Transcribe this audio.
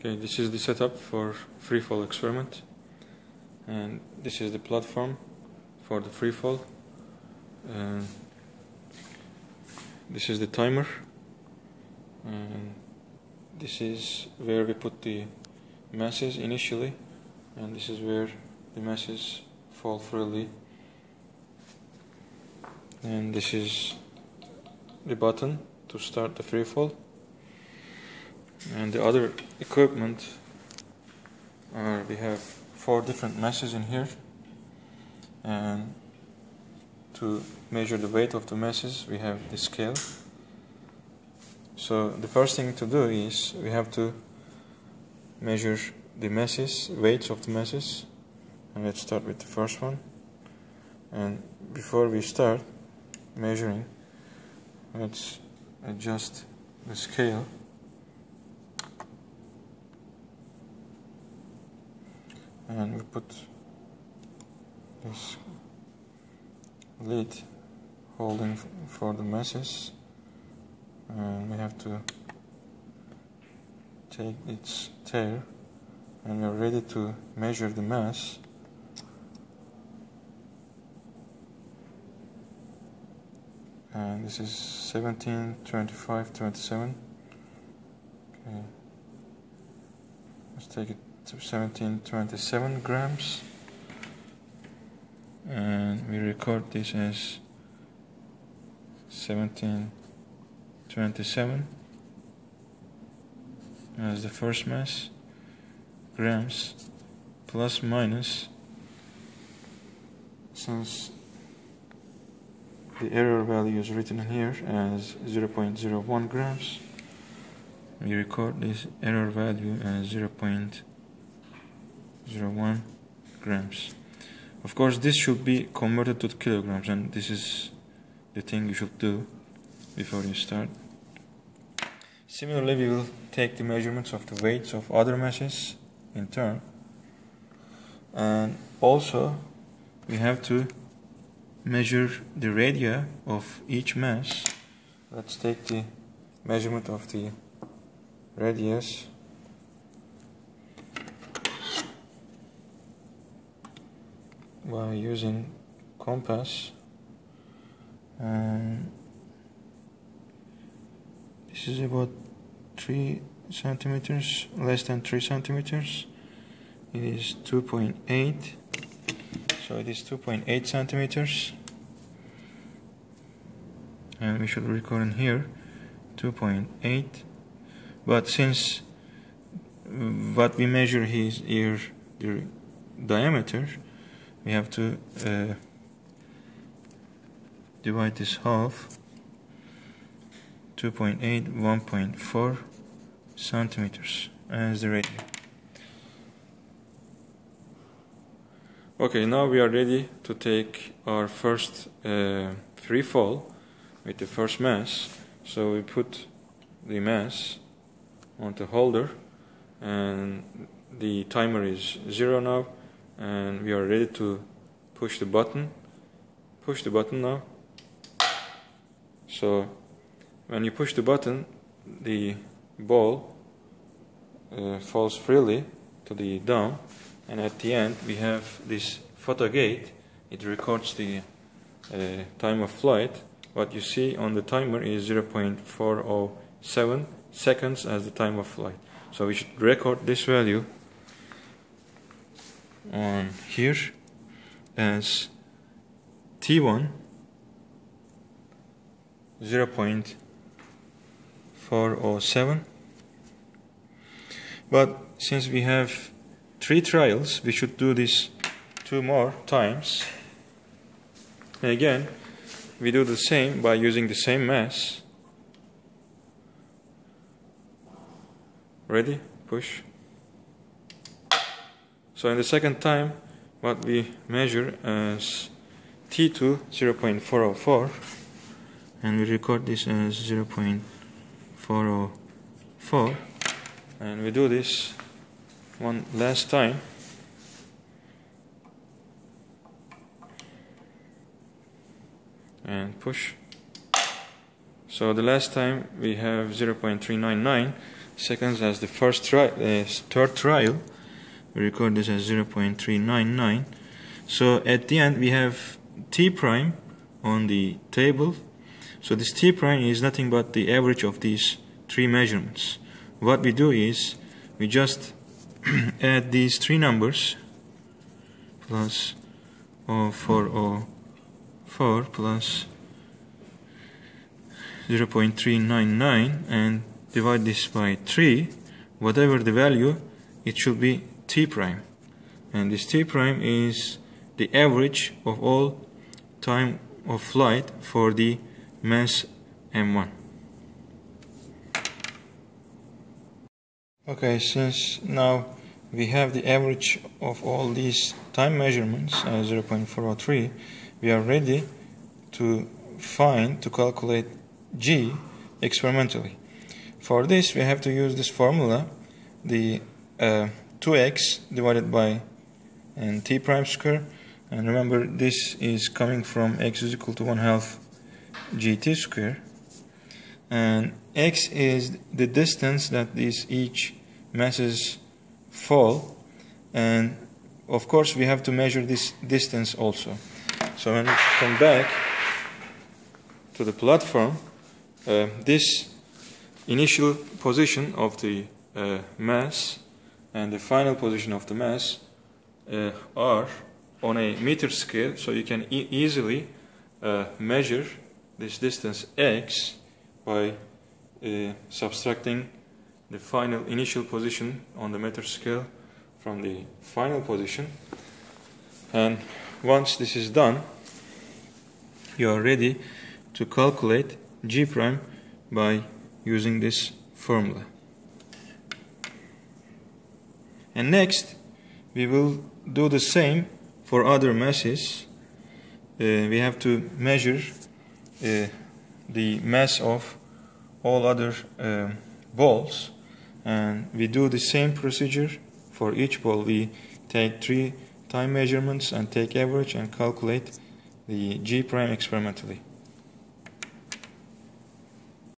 Okay, this is the setup for free fall experiment, and this is the platform for the free fall. And this is the timer, and this is where we put the masses initially, and this is where the masses fall freely. And this is the button to start the free fall. And the other equipment are, we have 4 different masses in here, and to measure the weight of the masses we have the scale. So the first thing to do is we have to measure the masses, weights of the masses, and let's start with the first one. And before we start measuring, let's adjust the scale. And we put this lid holding for the masses, and we have to take its tail, and we're ready to measure the mass. And this is 17, 25, 27. Okay, let's take it to 1727 grams, and we record this as 1727 as the first mass, grams, plus minus, since the error value is written in here as 0.01 grams, we record this error value as 0.01 grams. Of course, this should be converted to kilograms, and this is the thing you should do before you start. Similarly, we will take the measurements of the weights of other masses in turn, and also we have to measure the radii of each mass. Let's take the measurement of the radius. By using compass, and this is about 3 centimeters, less than 3 centimeters. It is 2.8, so it is 2.8 centimeters, and we should record in here 2.8. But since what we measure is here the diameter, we have to divide this half. 2.8, 1.4 centimeters as the radius. Okay, now we are ready to take our first free fall with the first mass. So we put the mass on the holder, and the timer is 0 now, and we are ready to push the button. Push the button now. So when you push the button, the ball falls freely to the down, and at the end we have this photo gate. It records the time of flight. What you see on the timer is 0.407 seconds as the time of flight. So we should record this value on here as T1 0.407. But since we have 3 trials, we should do this 2 more times. And again, we do the same by using the same mass. Ready? Push. So in the second time, what we measure as T2 0.404, and we record this as 0.404, and we do this one last time. And push. So the last time we have 0.399, seconds as the third trial. We record this as 0.399. So at the end we have t prime on the table. So this t prime is nothing but the average of these three measurements. What we do is we just add these three numbers plus 0404 plus 0.399 and divide this by 3. Whatever the value, it should be t prime, and this t prime is the average of all time of flight for the mass m1. Okay, since now we have the average of all these time measurements as 0.403, we are ready to calculate g experimentally. For this we have to use this formula, the 2x divided by t prime square, and remember this is coming from x is equal to 1/2 gt square, and x is the distance that each masses fall, and of course we have to measure this distance also. So when we come back to the platform, this initial position of the mass and the final position of the mass are on a meter scale, so you can easily measure this distance x by subtracting the final initial position on the meter scale from the final position. And once this is done, you are ready to calculate g prime by using this formula. And next we will do the same for other masses. We have to measure the mass of all other balls, and we do the same procedure for each ball. We take 3 time measurements and take average and calculate the g prime experimentally.